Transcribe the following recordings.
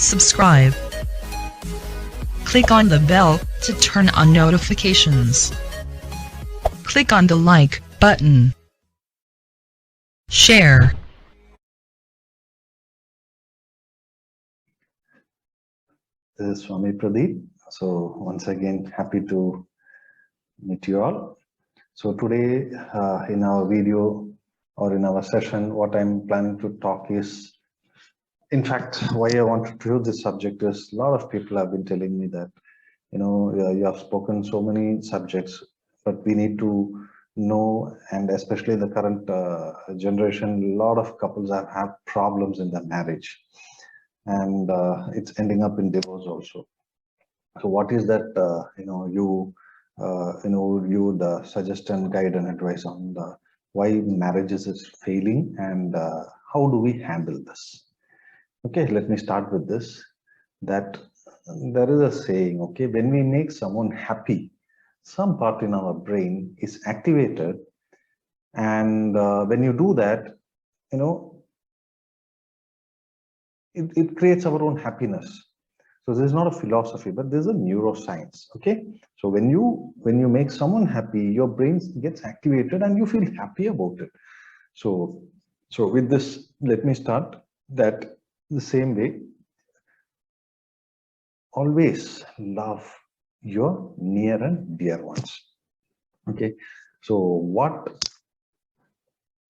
subscribe. Click on the bell to turn on notifications. Click on the like button. Share. This is Swami Pradeep. So once again, happy to meet you all. So today in our video or in our session, what I'm planning to talk is, in fact, why I wanted to do this subject is a lot of people have been telling me that, you have spoken so many subjects, but we need to know, and especially the current generation, a lot of couples have problems in their marriage, and it's ending up in divorce also. So what is that, you would suggest and guide and advice on the why marriages is failing, and how do we handle this? Okay, let me start with this, that there is a saying, okay, when we make someone happy, some part in our brain is activated, and when you do that, it creates our own happiness. So this is not a philosophy, but there's a neuroscience. Okay, so when you make someone happy, your brain gets activated and you feel happy about it. So with this, let me start that the same way. Always love your near and dear ones. Okay, so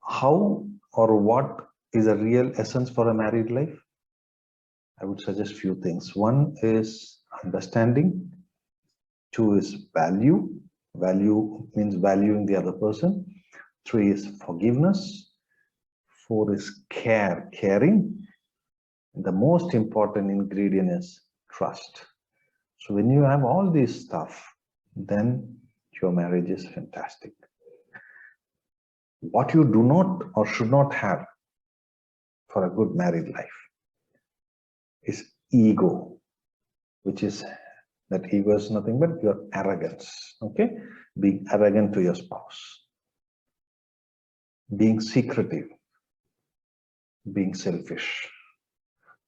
how or what is a real essence for a married life? I would suggest few things. One is understanding. Two is value. Value means valuing the other person. Three is forgiveness. Four is caring. The most important ingredient is trust. So when you have all this stuff, then your marriage is fantastic. What you do not or should not have for a good married life is ego, which is that ego is nothing but your arrogance. Okay, being arrogant to your spouse, being secretive, being selfish.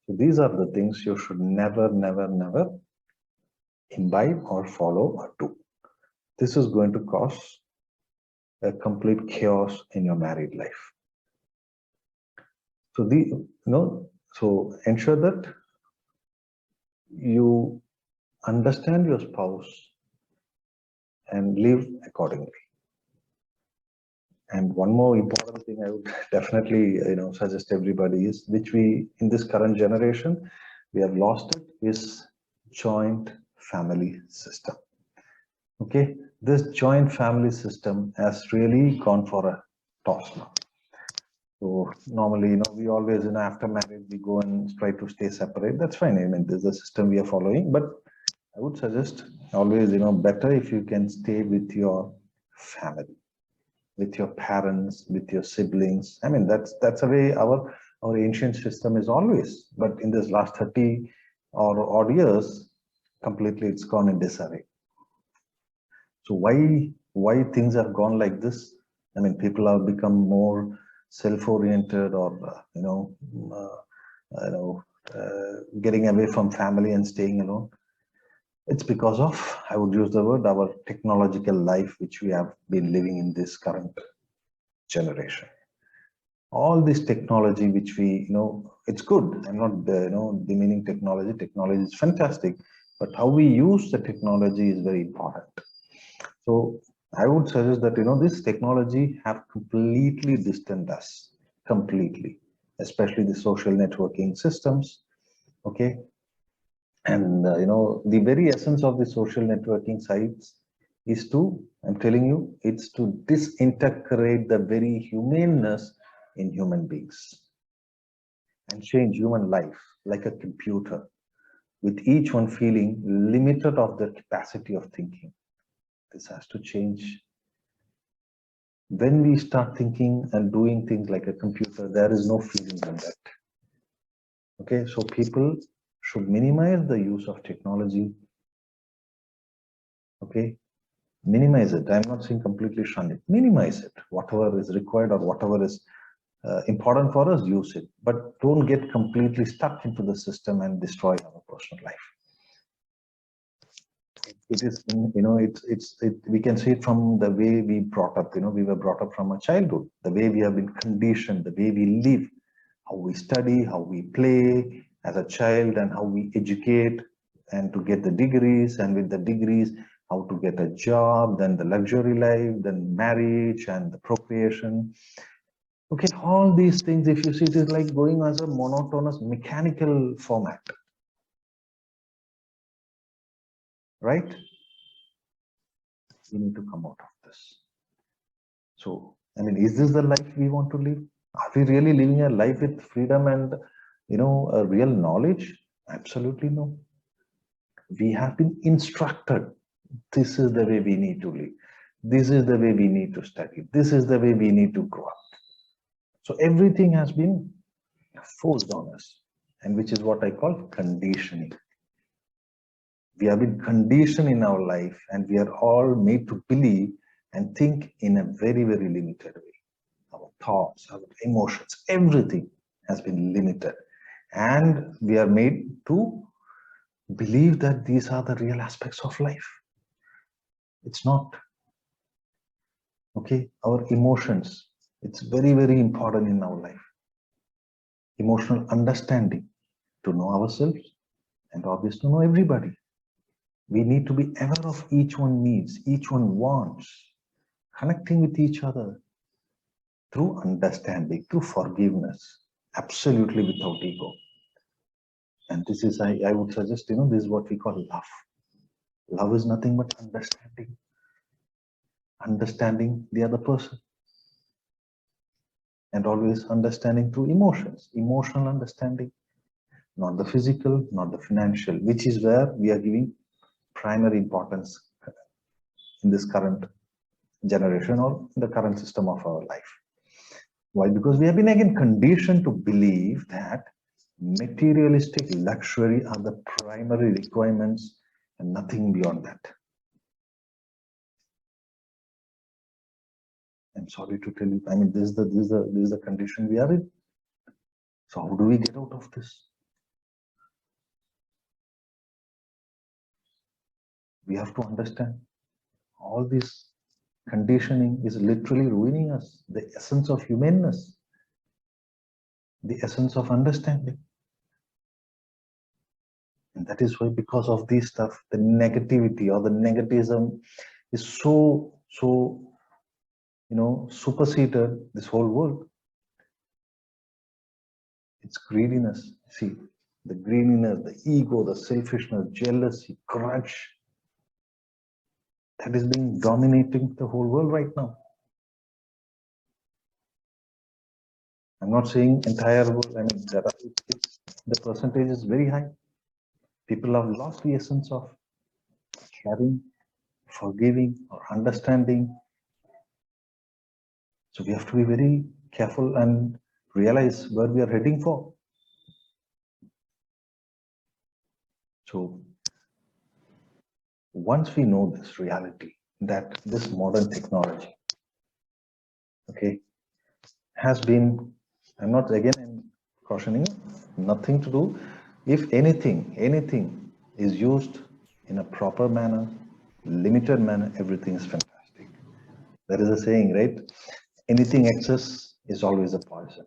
So these are the things you should never imbibe or follow or do. This is going to cause a complete chaos in your married life. So so ensure that you understand your spouse and live accordingly. And one more important thing I would definitely suggest everybody is, which we in this current generation we have lost it, is joint family system. Okay, this joint family system has really gone for a toss now. So normally, we always, after marriage, we go and try to stay separate. That's fine. I mean, this is a system we are following, but I would suggest always, better if you can stay with your family, with your parents, with your siblings. I mean, that's the way our ancient system is always. But in this last 30 or odd years, completely it's gone in disarray. So why things have gone like this? I mean, people have become more self-oriented, or getting away from family and staying alone. It's because of, I would use the word, our technological life which we have been living in this current generation. All this technology which we it's good. I'm not demeaning technology. Technology is fantastic, but how we use the technology is very important. So I would suggest that this technology have completely distanced us, completely, especially the social networking systems. Okay, and the very essence of the social networking sites is to, I'm telling you, it's to disintegrate the very humaneness in human beings and change human life like a computer, with each one feeling limited of their capacity of thinking. This has to change. When we start thinking and doing things like a computer, there is no feeling in that. Okay, so people should minimize the use of technology. Okay, minimize it. I'm not saying completely shun it. Minimize it. Whatever is required or whatever is important for us, use it, but don't get completely stuck into the system and destroy our personal life. It is, we can see it from the way we brought up, we were brought up from a childhood, the way we have been conditioned, the way we live, how we study, how we play as a child, and how we educate and to get the degrees, and with the degrees, how to get a job, then the luxury life, then marriage and the procreation. Okay, all these things, if you see, it is like going as a monotonous mechanical format. Right? We need to come out of this. So, I mean, is this the life we want to live? Are we really living a life with freedom and, a real knowledge? Absolutely no. We have been instructed. This is the way we need to live. This is the way we need to study. This is the way we need to grow up. So everything has been forced on us, and which is what I call conditioning. We have been conditioned in our life, and we are all made to believe and think in a very, very limited way. Our thoughts, our emotions, everything has been limited. And we are made to believe that these are the real aspects of life. It's not. Okay, our emotions, it's very, very important in our life. Emotional understanding, to know ourselves and obviously to know everybody. We need to be aware of each one needs, each one wants, connecting with each other through understanding, through forgiveness, absolutely without ego. And this is, I would suggest, this is what we call love. Love is nothing but understanding the other person. And always understanding through emotions, emotional understanding, not the physical, not the financial, which is where we are giving primary importance in this current generation or the current system of our life. Why? Because we have been again conditioned to believe that materialistic luxury are the primary requirements and nothing beyond that. I'm sorry to tell you, I mean, this is the condition we are in. So how do we get out of this? We have to understand all this conditioning is literally ruining us, the essence of humanness, the essence of understanding. And that is why, because of this stuff, the negativity or the negativism is so superseded this whole world. It's greediness. See, the greediness, the ego, the selfishness, jealousy, grudge, that is being dominating the whole world right now. I'm not saying entire world. I mean, the percentage is very high. People have lost the essence of caring, forgiving, or understanding. So we have to be very careful and realize where we are heading for. So once we know this reality, that this modern technology, okay, has been, I'm cautioning, nothing to do. If anything is used in a proper manner, limited manner, everything is fantastic. There is a saying, right? Anything excess is always a poison.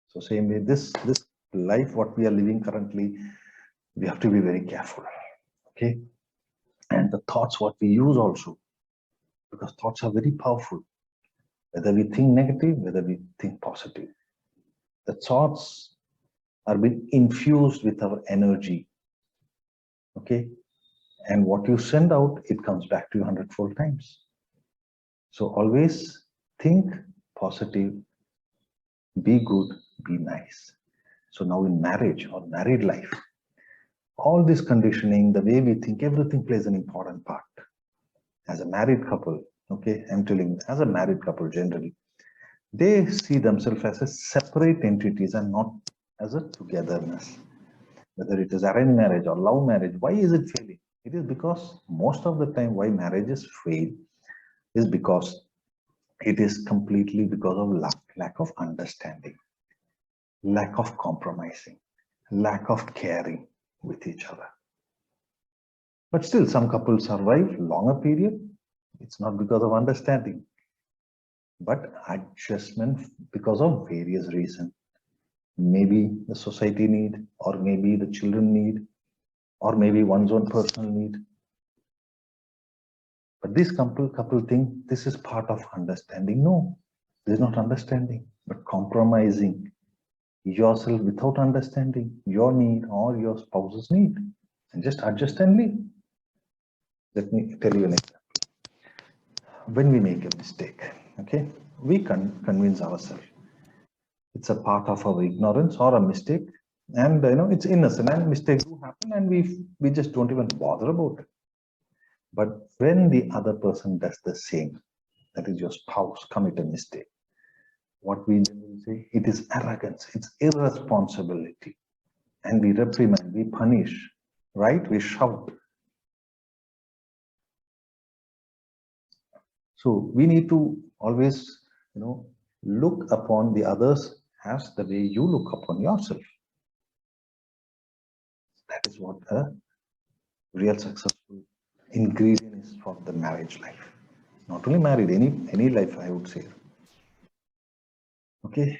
So same way, this life, what we are living currently, we have to be very careful. Okay. And the thoughts, what we use also, because thoughts are very powerful. Whether we think negative, whether we think positive, the thoughts are being infused with our energy. Okay. And what you send out, it comes back to you 100-fold times. So always think positive, be good, be nice. So now in marriage or married life, all this conditioning, the way we think, everything plays an important part. As a married couple, okay, I'm telling you, as a married couple generally, they see themselves as a separate entities and not as a togetherness. Whether it is arranged marriage or love marriage, why is it failing? It is because most of the time why marriages fail is because It is completely because of lack of understanding, lack of compromising, lack of caring with each other. But still, some couples survive longer period. It's not because of understanding, but adjustment because of various reasons. Maybe the society need, or maybe the children need, or maybe one's own personal need. But this couple think this is part of understanding. No, this is not understanding, but compromising yourself without understanding your need or your spouse's need, and just adjust and leave. Let me tell you an example. When we make a mistake, okay, we can convince ourselves it's a part of our ignorance or a mistake, and it's innocent, and mistakes do happen, and we just don't even bother about it. But when the other person does the same, that is your spouse, commit a mistake, what we generally say, it is arrogance, it's irresponsibility, and we reprimand, we punish, right? We shout. So we need to always, look upon the others as the way you look upon yourself. That is what a real successful ingredient is for the marriage life. Not only married, any life, I would say. Okay.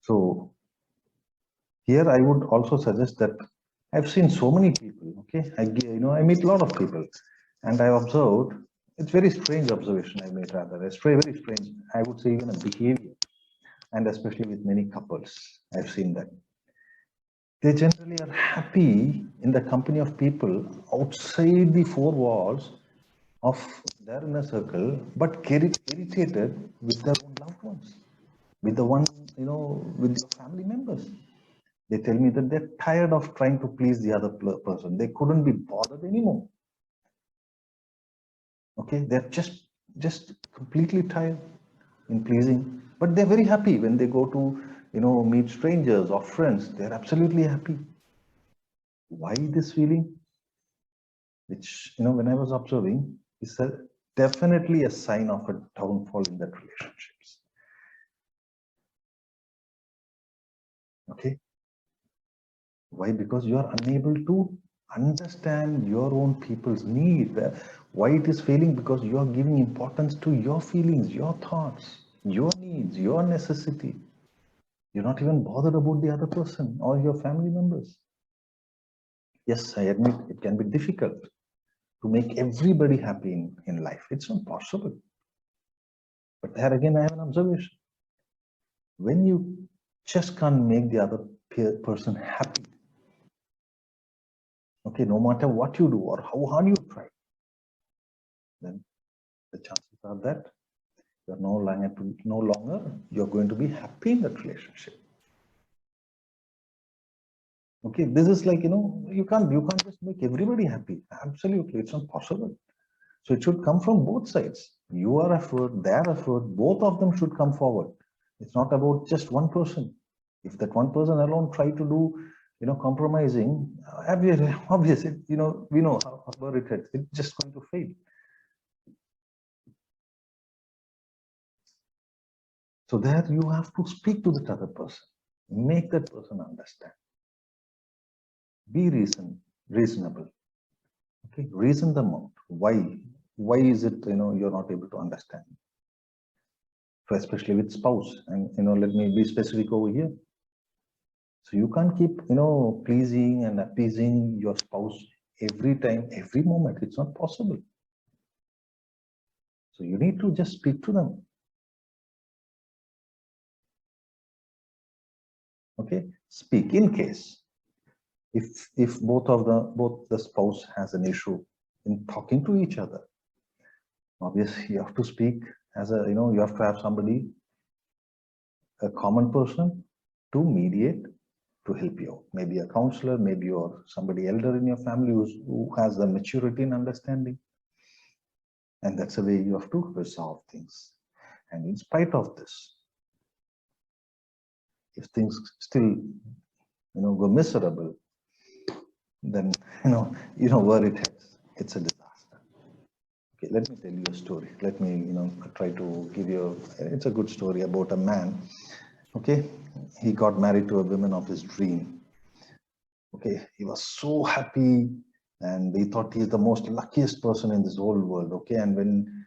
So here I would also suggest that I've seen so many people. Okay, I meet a lot of people, and I observed, it's very strange observation I made, rather. It's very strange, I would say, even a behavior, and especially with many couples, I've seen that. They generally are happy in the company of people outside the four walls of their inner circle, but get irritated with their own loved ones, with the one, with the family members. They tell me that they're tired of trying to please the other person. They couldn't be bothered anymore. Okay, they're just completely tired in pleasing, but they're very happy when they go to, meet strangers or friends. They're absolutely happy. Why this feeling? Which, when I was observing, is definitely a sign of a downfall in that relationships. Okay. Why? Because you are unable to understand your own people's need. Why it is failing? Because you are giving importance to your feelings, your thoughts, your needs, your necessity. You're not even bothered about the other person or your family members. Yes, I admit it can be difficult to make everybody happy in life. It's not possible. But there again, I have an observation. When you just can't make the other person happy, okay, no matter what you do or how hard you try, then the chances are that you're no longer you're going to be happy in that relationship. Okay, this is like, you can't just make everybody happy. Absolutely, it's not possible. So it should come from both sides. Your effort, their effort, both of them should come forward. It's not about just one person. If that one person alone try to do, compromising, obviously, we know how it is. It's just going to fail. So there you have to speak to that other person, make that person understand. Be reasonable. Okay, reason them out. Why is it you're not able to understand? So especially with spouse, and let me be specific over here. So you can't keep pleasing and appeasing your spouse every time, every moment. It's not possible. So you need to just speak to them. Okay, speak in case if both the spouse has an issue in talking to each other. Obviously, you have to speak as you have to have somebody, a common person, to mediate, to help you. Maybe a counselor, maybe you're somebody elder in your family who has the maturity and understanding. And that's the way you have to resolve things. And in spite of this, if things still, go miserable, then, where it heads, it's a disaster. Okay, let me tell you a story. Let me, try to give you, it's a good story about a man. Okay, he got married to a woman of his dream. Okay, he was so happy and he thought he's the most luckiest person in this whole world. Okay, and when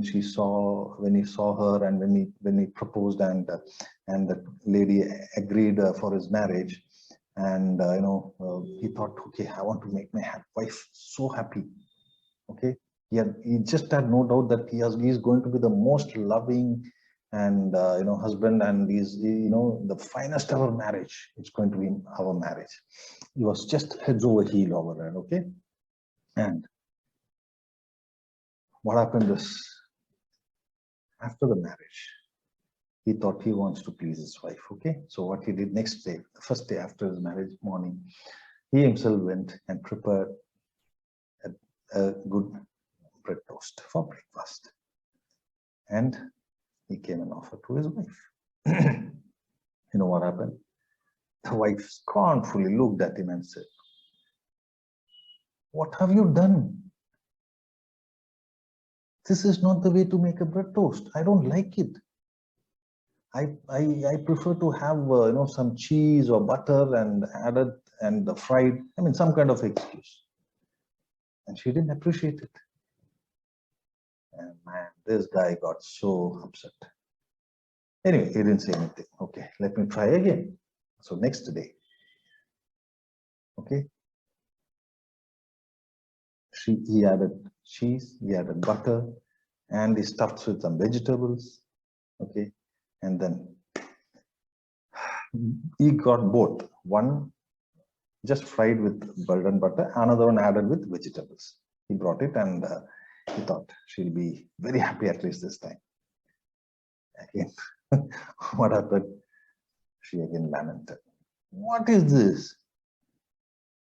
he saw her and when he proposed and the lady agreed for his marriage, and he thought, okay, I want to make my wife so happy. Okay, he just had no doubt that he's going to be the most loving and husband, and the finest ever marriage. It's going to be our marriage. He was just heads over heel over that. Okay, and what happened is, after the marriage, he thought he wants to please his wife. Okay, so what he did next day, the first day after his marriage morning, he himself went and prepared a good bread toast for breakfast, and he came and offered to his wife. You know what happened? The wife scornfully looked at him and said, "What have you done? This is not the way to make a bread toast. I don't like it. I prefer to have some cheese or butter and added and fried. I mean, some kind of excuse." And she didn't appreciate it. And man, this guy got so upset. Anyway, he didn't say anything. Okay, let me try again. So next day, okay, he added cheese, he added butter, and he stuffed with some vegetables. Okay, and then he got both. One just fried with bread and butter, another one added with vegetables. He brought it, and he thought she'll be very happy at least this time. Again, what happened? She again lamented. "What is this?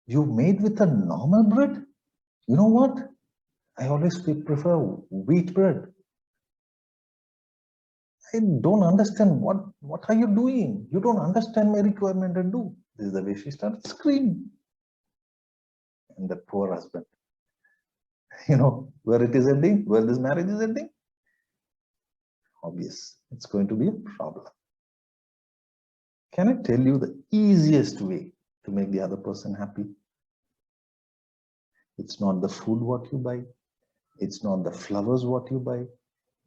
You made with a normal bread? You know what? I always prefer wheat bread. I don't understand what are you doing? You don't understand my requirement and do." This is the way she started screaming. And the poor husband, where it is ending, where this marriage is ending, obvious, it's going to be a problem. Can I tell you the easiest way to make the other person happy? It's not the food what you buy. It's not the flowers what you buy.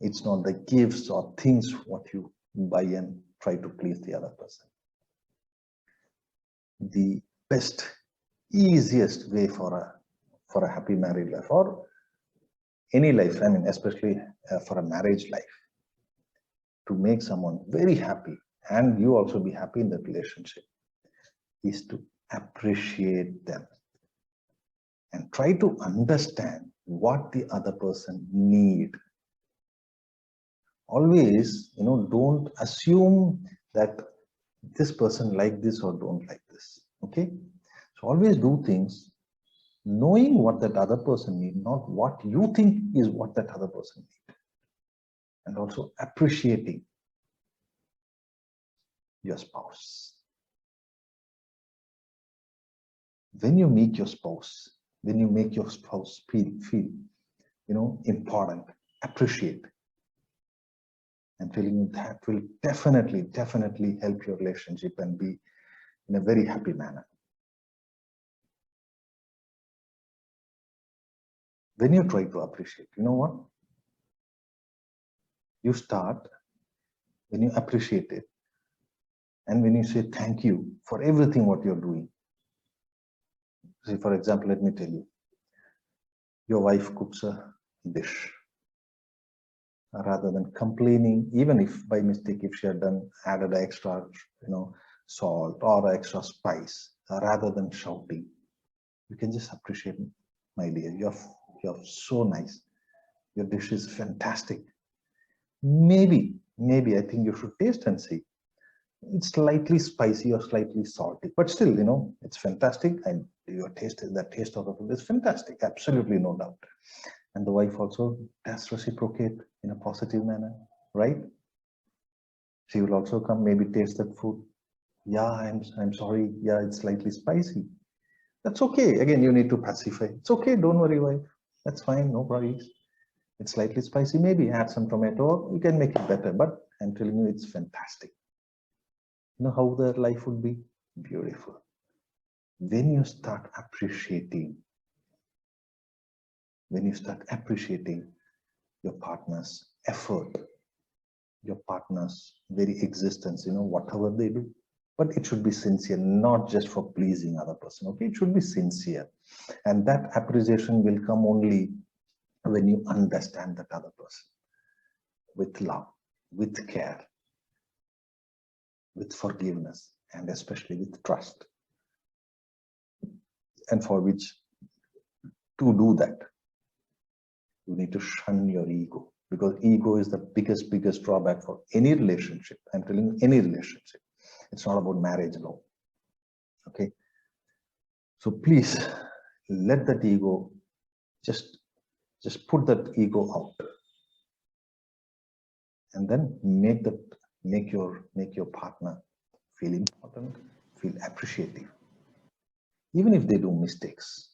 It's not the gifts or things what you buy and try to please the other person. The best, easiest way for a happy married life, or any life, I mean, especially for a marriage life, to make someone very happy and you also be happy in that relationship, is to appreciate them and try to understand what the other person need. Always, don't assume that this person like this or don't like this. Okay, so always do things knowing what that other person need, not what you think is what that other person need, and also appreciating your spouse. When you make your spouse feel important, appreciate, and feeling that will definitely help your relationship and be in a very happy manner. When you try to appreciate, you know what? You start, when you appreciate it, and when you say thank you for everything what you're doing. See, for example, let me tell you, your wife cooks a dish. Rather than complaining, even if by mistake, if she had added extra, salt or extra spice, rather than shouting, you can just appreciate, "My dear, you're so nice. Your dish is fantastic. Maybe I think you should taste and see. It's slightly spicy or slightly salty, but still, it's fantastic. And the taste of the food is fantastic. Absolutely no doubt." And the wife also does reciprocate in a positive manner, right? She will also come, maybe taste that food. "Yeah, I'm sorry. Yeah, it's slightly spicy." That's okay. Again, you need to pacify. "It's okay. Don't worry, wife. That's fine. No worries. It's slightly spicy, maybe add some tomato, you can make it better, but I'm telling you, it's fantastic. You know how their life would be? Beautiful. When you start appreciating, your partner's effort, your partner's very existence, whatever they do, but it should be sincere, not just for pleasing other person. Okay, it should be sincere, and that appreciation will come only when you understand that other person with love, with care, with forgiveness, and especially with trust. And for which, to do that, you need to shun your ego, because ego is the biggest drawback for any relationship. I'm telling you, any relationship. It's not about marriage alone. Okay, so please let that ego, just put that ego out, and then make your partner feel important, feel appreciative, even if they do mistakes.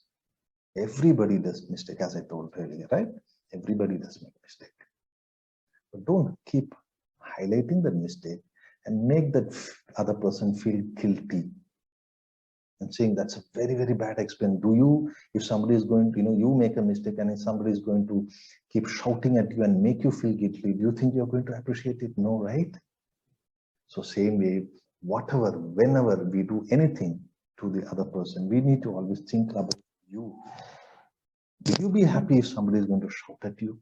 Everybody does mistake, as I told earlier, right? Everybody does make mistake, but don't keep highlighting that mistake and make that other person feel guilty and saying that's a very bad experience. If somebody is going to, you make a mistake and if somebody is going to keep shouting at you and make you feel guilty, do you think you're going to appreciate it? No, right? So same way, whenever we do anything to the other person, we need to always think about you. Will you be happy if somebody is going to shout at you?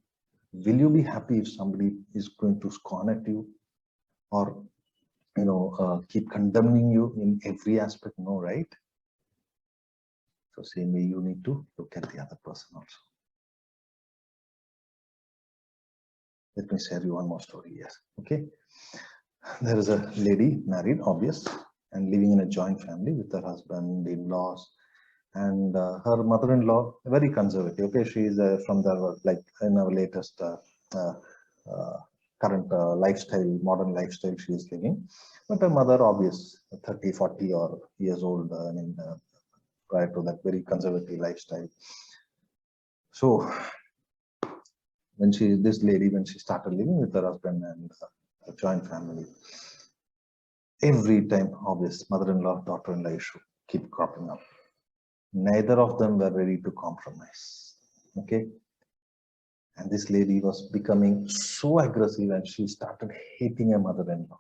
Will you be happy if somebody is going to scorn at you, or keep condemning you in every aspect? No, right? So same way, you need to look at the other person also. Let me share you one more story. Yes, okay. There is a lady, married, obvious, and living in a joint family with her husband, in-laws, and her mother-in-law, very conservative. Okay, she is from the, like, in our latest current lifestyle, modern lifestyle she is living. But her mother, obvious, 30, 40 or years old, prior to that, very conservative lifestyle. So when this lady, when she started living with her husband and a joint family, every time, obvious, mother-in-law, daughter-in-law issue keep cropping up. Neither of them were ready to compromise. Okay, and this lady was becoming so aggressive and she started hating her mother-in-law.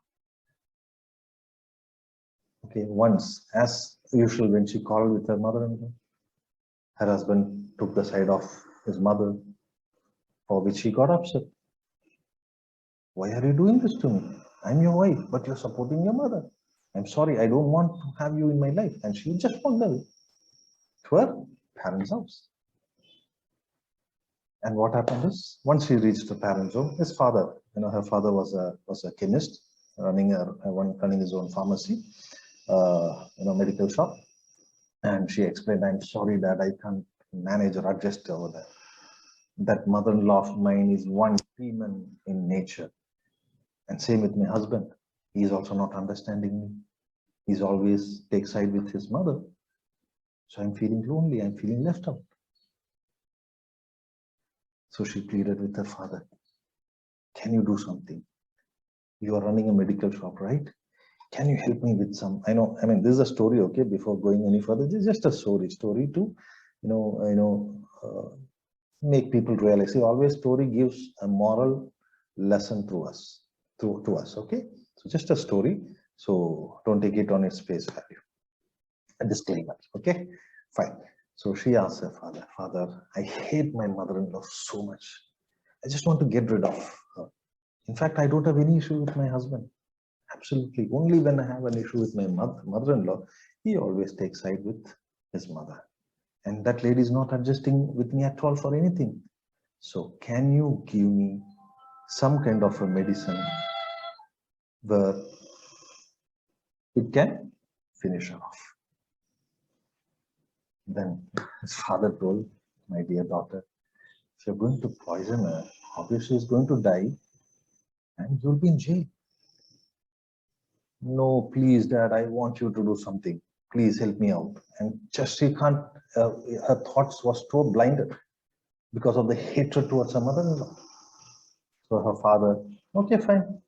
Okay, once, as usual, when she called with her mother-in-law, her husband took the side of his mother, for which she got upset. Why are you doing this to me? I'm your wife, but you're supporting your mother. I'm sorry, I don't want to have you in my life. And she just walked away to her parents' house. And what happened is, once she reached the parents' home, his father, her father was a chemist, running his own pharmacy, medical shop. And she explained, I'm sorry, Dad, I can't manage or adjust over there. That mother-in-law of mine is one demon in nature. And same with my husband. He is also not understanding me. He's always takes side with his mother. So I'm feeling lonely. I'm feeling left out. So she pleaded with her father. Can you do something? You are running a medical shop, right? Can you help me with some? This is a story, okay? Before going any further, this is just a story to, make people realize. See, always story gives a moral lesson to us, okay? So just a story. So don't take it on its face value. A disclaimer, okay? Fine. So she asked her father, Father, I hate my mother-in-law so much. I just want to get rid of her. In fact, I don't have any issue with my husband. Absolutely. Only when I have an issue with my mother-in-law, he always takes side with his mother. And that lady is not adjusting with me at all for anything. So can you give me some kind of a medicine where it can finish her off? Then his father told, my dear daughter, if you're going to poison her, obviously she's going to die and you'll be in jail. No, please, Dad, I want you to do something. Please help me out. And just she can't, her thoughts was so blinded. because of the hatred towards her mother-in-law. So her father, okay, fine.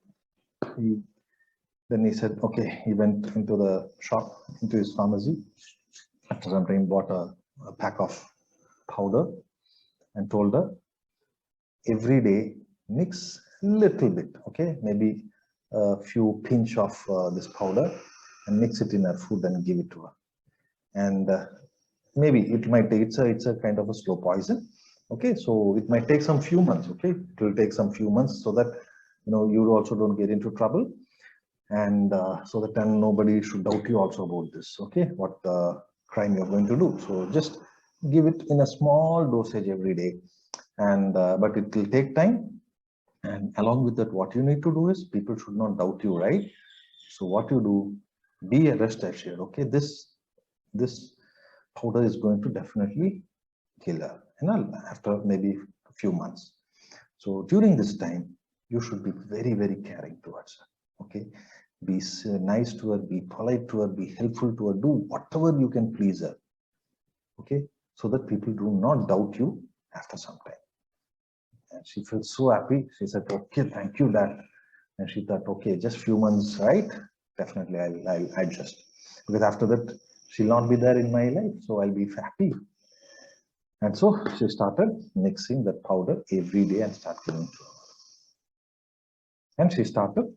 Then he said, okay, he went into the shop, into his pharmacy. After some time, bought a pack of powder and told her, every day mix a little bit, okay, maybe a few pinch of this powder and mix it in her food and give it to her. And maybe it might take, it's a kind of a slow poison, okay, so it might take some few months, okay, it will take some few months so that you also don't get into trouble, and so that then nobody should doubt you also about this, okay, what crime you're going to do. So just give it in a small dosage every day, and but it will take time. And along with that, what you need to do is, people should not doubt you, right? So what you do, be a rest assured, okay, this powder is going to definitely kill her, after maybe a few months. So during this time, you should be very, very caring towards her, okay? Be nice to her, be polite to her, be helpful to her, do whatever you can please her, okay? So that people do not doubt you after some time. And she felt so happy. She said, okay, thank you, Dad. And she thought, okay, just few months, right? Definitely, I'll adjust. Because after that, she'll not be there in my life, so I'll be happy. And so she started mixing that powder every day and start giving to her. And she started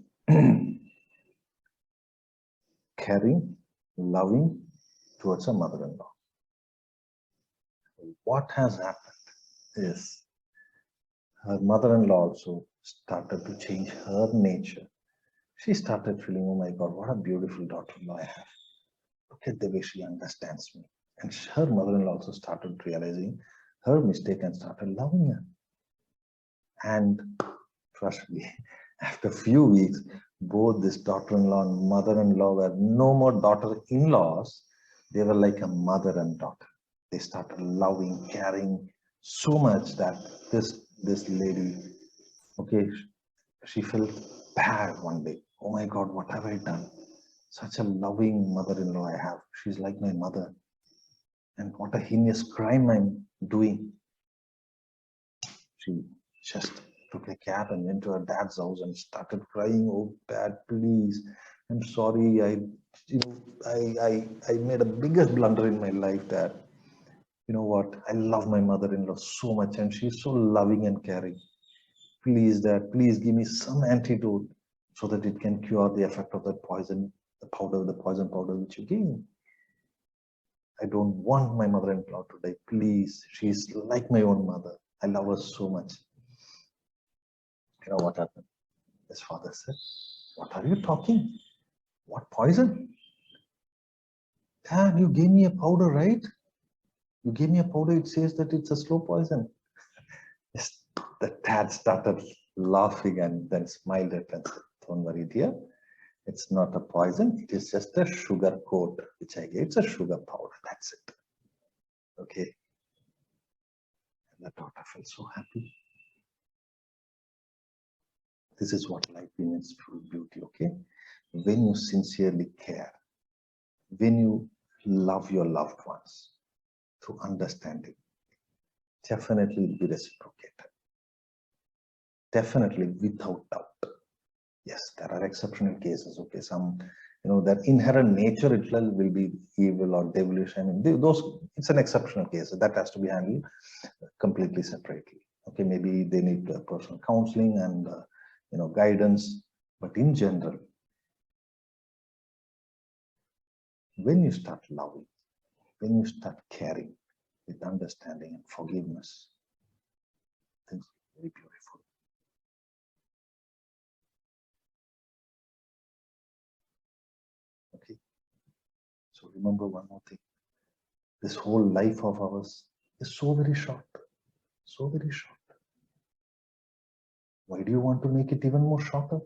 caring, loving towards her mother-in-law. What has happened is, her mother-in-law also started to change her nature. She started feeling, oh my God, what a beautiful daughter-in-law I have. Look at the way she understands me. And her mother-in-law also started realizing her mistake and started loving her. And trust me, after a few weeks, both this daughter-in-law and mother-in-law were no more daughter-in-laws. They were like a mother and daughter. They started loving, caring so much that this lady, okay, she felt bad one day. Oh my God, what have I done? Such a loving mother-in-law I have. She's like my mother. And what a heinous crime I'm doing. She just took a cab and went to her dad's house and started crying. Oh, Dad, please, I'm sorry. I made a biggest blunder in my life, Dad. You know what? I love my mother-in-law so much, and she's so loving and caring. Please, Dad, please give me some antidote so that it can cure the effect of that poison, the poison powder which you gave me. I don't want my mother-in-law to die. Please, she's like my own mother. I love her so much. You know what happened? His father said, what are you talking? What poison? Dad, you gave me a powder, right? You gave me a powder, it says that it's a slow poison. Yes, the dad started laughing and then smiled at and said, don't worry, dear. It's not a poison. It is just a sugar coat, which I gave. It's a sugar powder. That's it. Okay. And the daughter felt so happy. This is what life means, true beauty. Okay. When you sincerely care, when you love your loved ones through understanding, definitely will be reciprocated. Definitely, without doubt. Yes, there are exceptional cases. Okay, some, their inherent nature itself will be evil or devilish. I mean, those, it's an exceptional case that has to be handled completely separately. Okay, maybe they need personal counseling and guidance, but in general, when you start loving, when you start caring with understanding and forgiveness, things are very beautiful. Okay, so remember one more thing. This whole life of ours is so very short, so very short. Why do you want to make it even more shorter?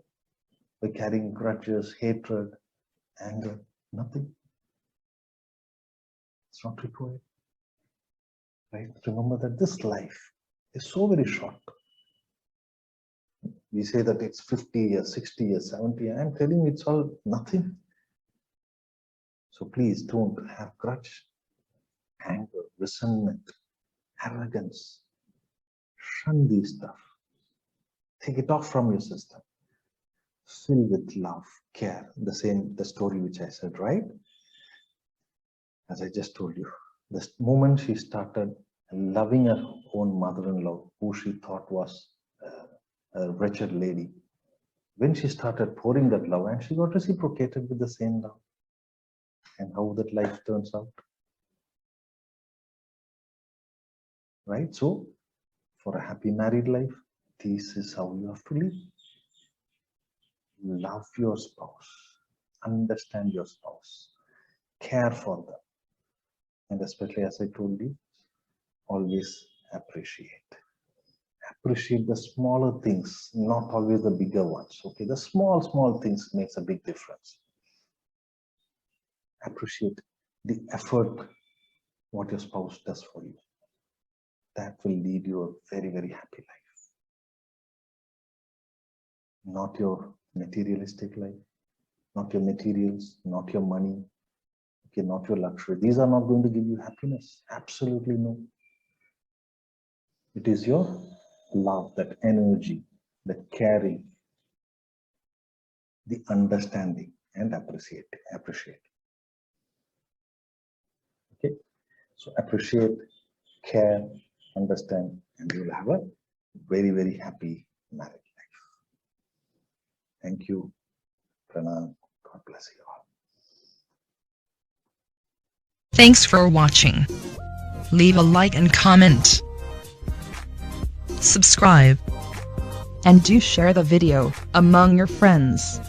By carrying grudges, hatred, anger, nothing. It's not required. Right? Remember that this life is so very short. We say that it's 50 years, 60 years, 70 years. I'm telling you, it's all nothing. So please don't have grudge, anger, resentment, arrogance. Shun these stuff. Take it off from your system. Fill with love, care. The story which I said, right? As I just told you, the moment she started loving her own mother-in-law, who she thought was a wretched lady, when she started pouring that love, and she got reciprocated with the same love, and how that life turns out, right? So, for a happy married life, this is how you have to live. Love your spouse, understand your spouse, care for them, and especially, as I told you, always appreciate. Appreciate the smaller things, not always the bigger ones. Okay, the small things makes a big difference. Appreciate the effort what your spouse does for you. That will lead you a very, very happy life. Not your materialistic life, not your materials, not your money, okay, not your luxury. These are not going to give you happiness. Absolutely no. It is your love, that energy, the caring, the understanding, and appreciate. Okay, so appreciate, care, understand, and you will have a very, very happy marriage life. Thank you. Pranam. God bless you all. Thanks for watching. Leave a like and comment. Subscribe. And do share the video among your friends.